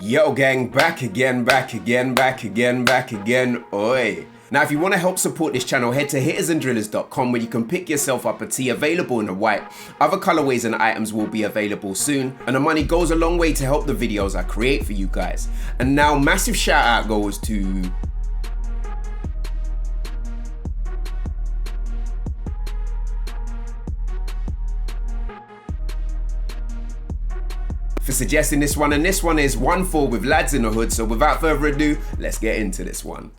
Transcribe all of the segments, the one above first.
Yo gang, back again. Oi. Now if you want to help support this channel, head to hittersandrillers.com where you can pick yourself up a tee available in the white. Other colorways and items will be available soon, and the money goes a long way to help the videos I create for you guys. And now massive shout out goes to for suggesting this one, and this one is Onefour with Ladz in the Hood. So without further ado, let's get into this one.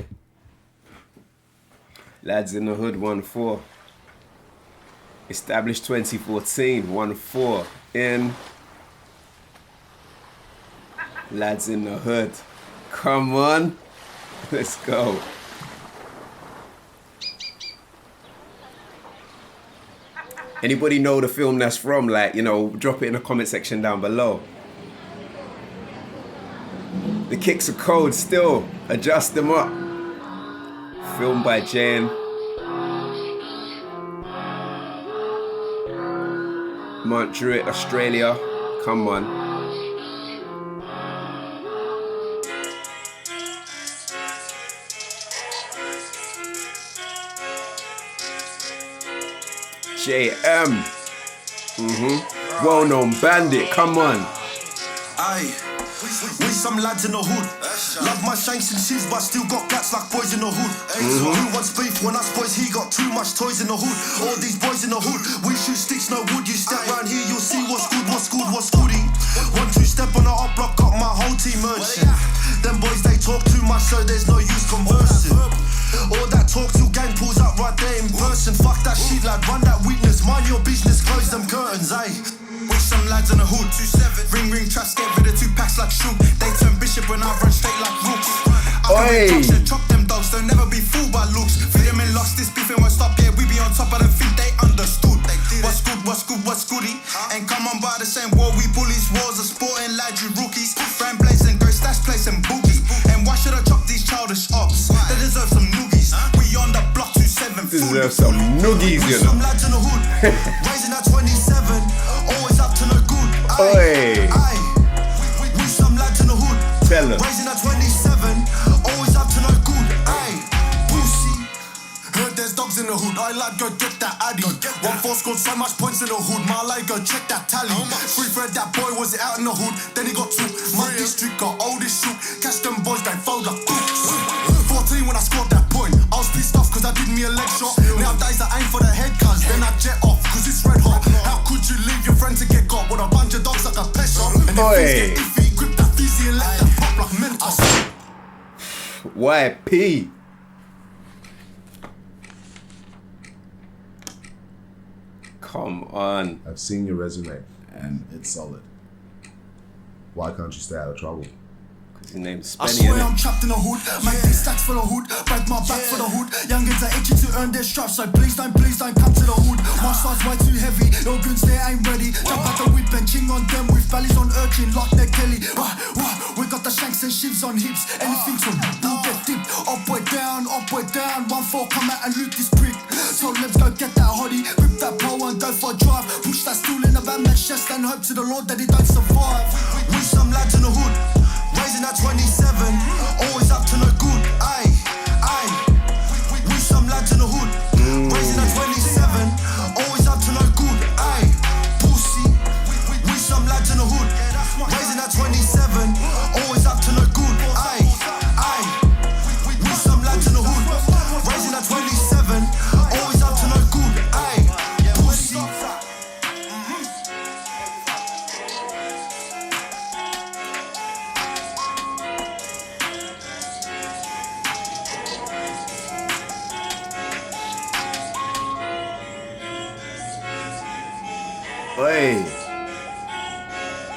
Ladz in the Hood, Onefour. Established 2014, Onefour in Ladz in the Hood. Come on, let's go. Anybody know the film that's from? Like, you know, drop it in the comment section down below. The kicks are cold still. Adjust them up. Filmed by Jáen. Mount Druitt, Australia. Come on. JM. Well-known bandit. Come on. Aye. We some lads in the hood. Love my shanks and shivs, but still got gats like boys in the hood. Who wants beef when us boys he got too much toys in the hood? All these boys in the hood, we shoot sticks, no wood. You step round here, you'll see what's good, what's good, what's goody. 1, 2 step on the up block, got my whole team merging. Them boys they talk too much, so there's no use conversing. All that talk till gang pulls up right there in person. Fuck that shit, lad, run that weakness. Mind your business, close them curtains, eh? With some lads in the hood, 2-7. Ring, traps, get rid of 2 packs like shoot. They turn bishop when I run straight like rooks. I can make chop them dogs, they'll never be fooled by looks. Feed them in lost, this beefing won't stop, yeah, we be on top, I don't think they understood. What's good, what's goody? Ain't come on by the same war, we bullies. Wars are sporting lads, you rookies. Brand blazing, go stash place and boogie. And why should I chop these childish ops? They deserve some noogies. We on the block 2-7. Deserve some noogies, you know. Some lads in the hood, raising at 27. Always up to no good. Oi. We some lads in the hood, tell them. Raising at 27. Always up to no good. Pussy. Heard there's dogs in the hood. I like go get that addy. 1-4 scored so much points in the hood. My like go check that tally. Free Fred, that boy was out in the hood. Then he got 2. My district got oldest shoot. Catch them boys, they fold up. 14 when I scored that point. I was pissed off cause I did me a leg shot. Nowadays I aim for the head cuz then I jet off cause it's red hot. How could you leave your friend to get got with a bunch of dogs like a pet shop? And if things get iffy, grip that fizzy and let them pop like mentos. YP. Come on. I've seen your resume and it's solid. Why can't you stay out of trouble? His name's I Spenny, swear I'm trapped in the hood. Make these stacks for the hood. Break my back for the hood. Youngins are itching to earn their straps, so please don't come to the hood. My side's way too heavy. Your goons they ain't ready. Jump out the whip and ching on them with valleys on urchin like their Kelly. We got the shanks and shivs on hips. Anything so we'll get dipped. Up way down. 1-4 come out and loot this prick. So let's go get that hottie. Rip that pole and go for a drive. Push that stool in the van man's chest and hope to the Lord that he don't survive. We some lads in the hood. Raising at 27, always up to no good. Aye. We some lads in the hood. Raising at 27, always up to no good. Aye. Pussy. We some lads in the hood. Raising at 27, always up to no good. Aye. We some lads in the hood. Raising at 27, always up to no good. Aye. Pussy. Oi.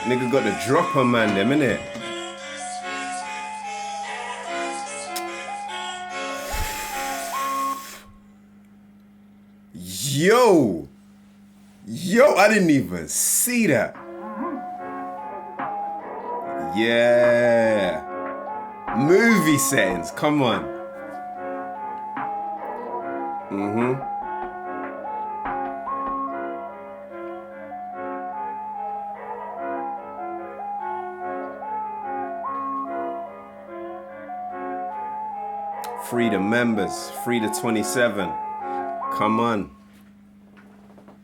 Nigga got the drop on man them, innit? Yo, I didn't even see that. Yeah. Movie settings, come on. Free the members, free the 27. Come on.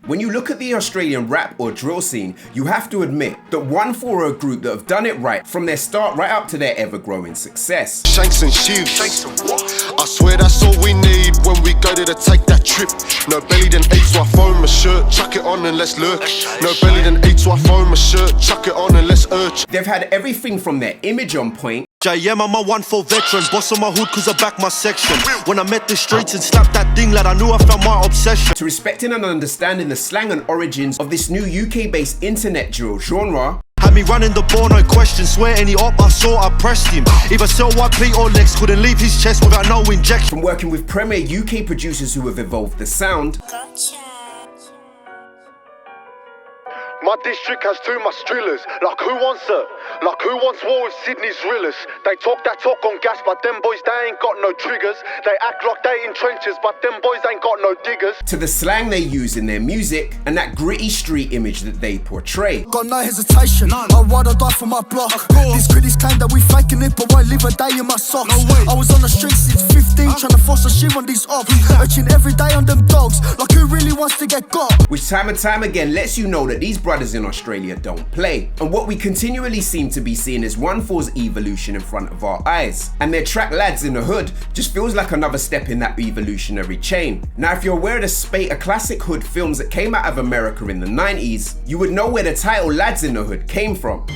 When you look at the Australian rap or drill scene, you have to admit that Onefour are a group that have done it right from their start right up to their ever-growing success. Shanks and sheaves. Shanks and what? I swear that's all we need when we go to take that trip. No belly then 8 so I phone my shirt, chuck it on and let's lurk. No belly then 8 so I phone my shirt, chuck it on and let's urge. They've had everything from their image on point. Jáen, I'm a Onefour veteran, boss on my hood cause I back my section. When I met the streets and slapped that thing, lad, I knew I found my obsession. To respecting and understanding the slang and origins of this new UK-based internet drill genre. Had me running the ball, no question, swear any op I saw, I pressed him. Either sell white cleat or legs, couldn't leave his chest without no injection. From working with premier UK producers who have evolved the sound. My district has too much drillers. Like who wants it? Like who wants war with Sydney's drillers? They talk that talk on gas, but them boys, they ain't got no triggers. They act like they in trenches, but them boys ain't got no diggers. To the slang they use in their music and that gritty street image that they portray. Got no hesitation, I'd rather die for my block. These critics claim that we faking it, but won't live a day in my socks. I was on the streets since 15, trying to force a shit on these ops. Urging every day on them dogs, like who really wants to get got? Which time and time again lets you know that these brothers in Australia don't play. And what we continually seem to be seeing is Onefour's evolution in front of our eyes. And their track Ladz in the Hood just feels like another step in that evolutionary chain. Now if you're aware of the spate of classic hood films that came out of America in the 90s, you would know where the title Ladz in the Hood came from.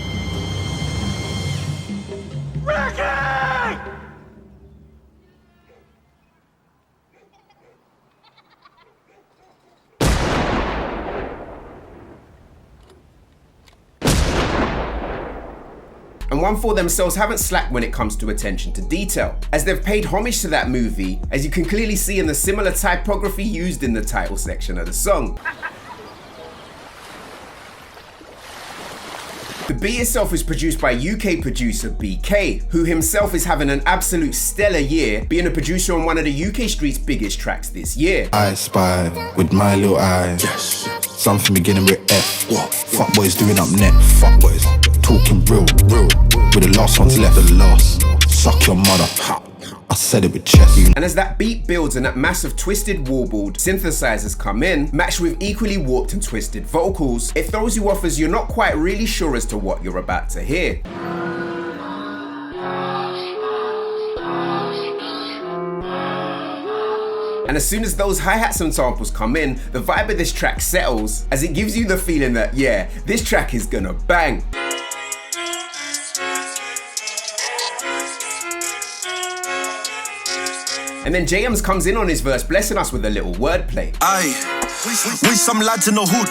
And Onefour themselves haven't slacked when it comes to attention to detail, as they've paid homage to that movie, as you can clearly see in the similar typography used in the title section of the song. The beat itself is produced by UK producer Bk, who himself is having an absolute stellar year, being a producer on one of the UK street's biggest tracks this year. I spy with my little eye. Yes. Something beginning with F. What? Fuck boys doing up net. Fuck boys talking real. With the last ones left, the last. Suck your mother. I said it with chest. And as that beat builds and that massive twisted warbled synthesizers come in, matched with equally warped and twisted vocals, it throws you off as you're not quite really sure as to what you're about to hear. And as soon as those hi-hats and samples come in, the vibe of this track settles, as it gives you the feeling that, yeah, this track is gonna bang. And then Jáen comes in on his verse, blessing us with a little wordplay. Aye, we some lads in the hood.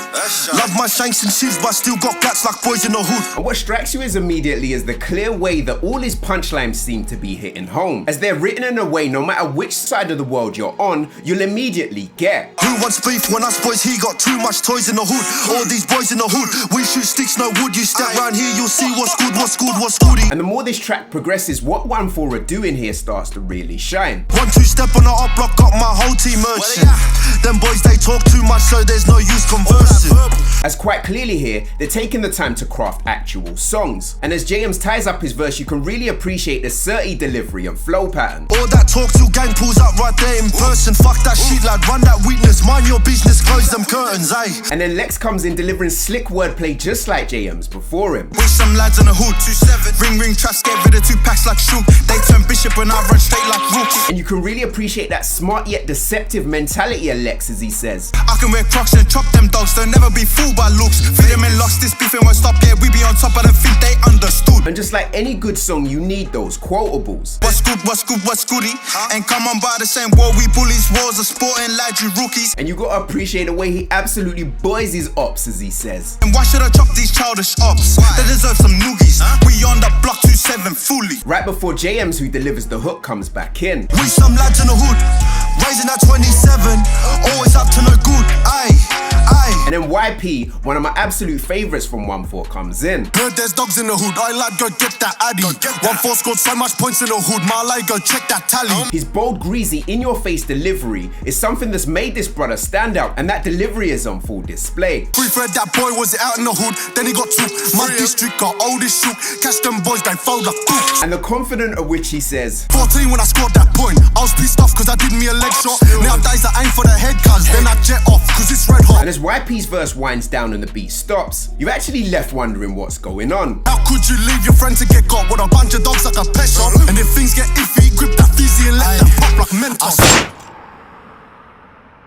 Love my shanks and sheaves, but still got gats like boys in the hood. And what strikes you is immediately is the clear way that all his punchlines seem to be hitting home, as they're written in a way no matter which side of the world you're on, you'll immediately get. Who wants beef when us boys, he got too much toys in the hood. All these boys in the hood, we shoot sticks, no wood. You step round here, you'll see what's good, what's good, what's goody. And the more this track progresses, what Onefour are doing here starts to really shine. 1-2 step on the up block, got my whole team merchant. Them boys, they talk too much, so there's no use conversing. As quite clearly here, they're taking the time to craft actual songs. And as Jáen ties up his verse, you can really appreciate the certy delivery and flow pattern. All that talk till gang pulls up right there in person. Fuck that shit, lad, run that weakness. Mind your business, close them curtains, aye. And then Lex comes in delivering slick wordplay just like Jáen's before him. With some lads in the hood, 2-7. Ring traps, get rid of 2 packs like shoe. They turn bishop and I run straight like rookie. And you can really appreciate that smart yet deceptive mentality of Lex, as he says. I can wear Crocs and chop them dogs, they'll never be fooled by looks. Feed them and lost, this beef and won't stop, yeah, we be on top, I don't think they understood. And just like any good song, you need those quotables. What's good, what's good, what's goody? And come on by the same war, we bullies, wars are sporting lads, you rookies. And you gotta appreciate the way he absolutely boys his ops, as he says. And why should I chop these childish ops? They deserve some noogies. We on the block 2-7 fully. Right before Jáen's, who delivers the hook, comes back in. We some lads in the hood. Rising at 27, always up to no good, aye. And then YP, one of my absolute favourites from Onefour, comes in. Heard there's dogs in the hood, I like go get that addy. 1-4 scored so much points in the hood, my like go check that tally. His bold, greasy, in-your-face delivery is something that's made this brother stand out, and that delivery is on full display. Pre-fred that boy was out in the hood, then he got took. My district got oldest shook, catch them boys, they fold like cooks. And the confidence of which he says, 14 when I scored that point, I was pissed off cause I did me a leg shot. Nowadays I aim for the head cuz, then I jet off cause it's red hot. And as YP's verse winds down and the beat stops, you're actually left wondering what's going on. How could you leave your friend to get got with a bunch of dogs like a pet shop? And if things get iffy, grip that fizzy and let that pop like Mentos.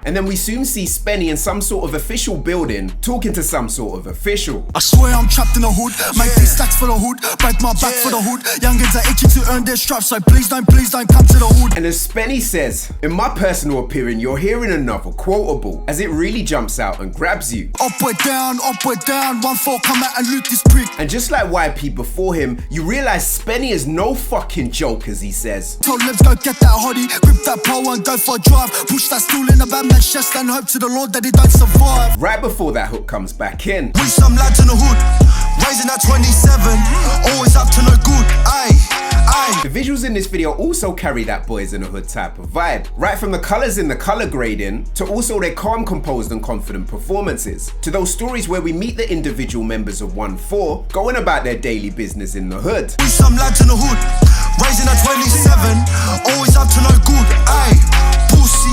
And then we soon see Spenny in some sort of official building talking to some sort of official. I swear I'm trapped in the hood, make these stacks for the hood, break my back for the hood. Youngins are itching to earn their stripes, so please don't come to the hood. And as Spenny says, in my personal opinion, you're hearing another quotable, as it really jumps out and grabs you. Upward down, 1-4, come out and loot this prick. And just like YP before him, you realise Spenny is no fucking joke, as he says. So let's go get that hottie, grip that pole and go for a drive. Push that stool in the bad man's chest and hope to the Lord that he don't survive. Right before that hook comes back in. We some lads in the hood, rising at 27, always up to no good, aye. The visuals in this video also carry that boys in the hood type of vibe. Right from the colours in the colour grading, to also their calm, composed and confident performances, to those stories where we meet the individual members of Onefour going about their daily business in the hood. We some lads in the hood, rising at 27, always up to no good, aye.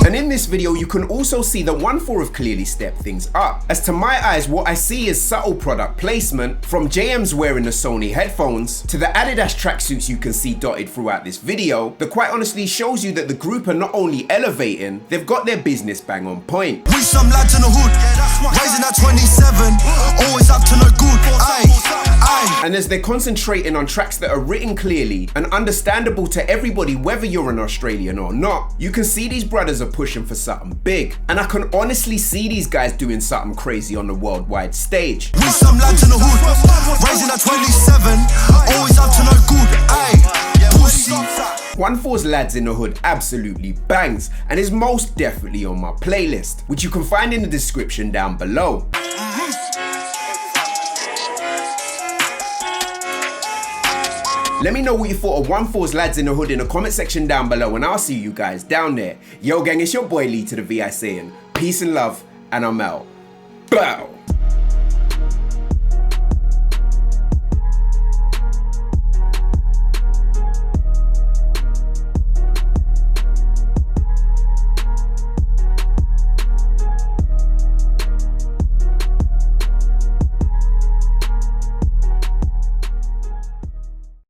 And in this video you can also see that Onefour have clearly stepped things up. As to my eyes, what I see is subtle product placement, from JM's wearing the Sony headphones to the Adidas tracksuits you can see dotted throughout this video, that quite honestly shows you that the group are not only elevating, they've got their business bang on point. We some lads in the hood, rising at 27, always up to no good, aye. And as they're concentrating on tracks that are written clearly and understandable to everybody, whether you're an Australian or not, you can see these brothers are pushing for something big. And I can honestly see these guys doing something crazy on the worldwide stage. We some lads in the hood, rising at 27, always up to no good, aye. Pussy. Onefour's Ladz in the Hood absolutely bangs and is most definitely on my playlist, which you can find in the description down below. Let me know what you thought of Onefour's Ladz in the Hood in the comment section down below, and I'll see you guys down there. Yo gang, it's your boy LeeToTheVI saying peace and love, and I'm out. Bow.